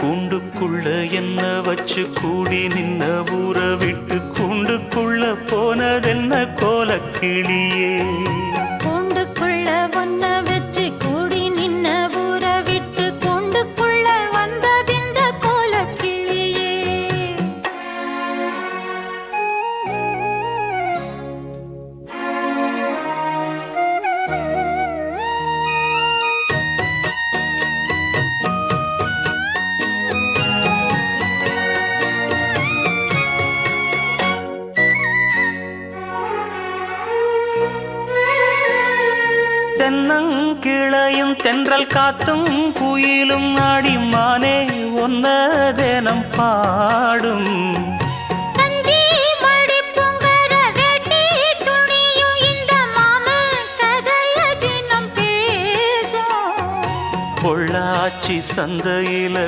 கூண்டுக்குள்ள என்ன வச்சு கூடி நின்ன ஊற விட்டு கூண்டுக்குள்ள போனதென்ன கோலக்கிளியே. கூண்டுக்குள்ள ஒன்ன வச்சு கூடி நின்ன ஊற விட்டு கூண்டுக்குள்ள வந்ததிந்த கோலக்கிளியே. தென்னங்கிளையும் தென்றல் காத்தும் குயிலும் ஆடி மானே ஒன்ன தினம் பாடும். தஞ்சி மடிப்புங்கர வேட்டி துணியும் இந்த மாமன் கதைய தினம் பேசும். பொள்ளாச்சி சந்தையில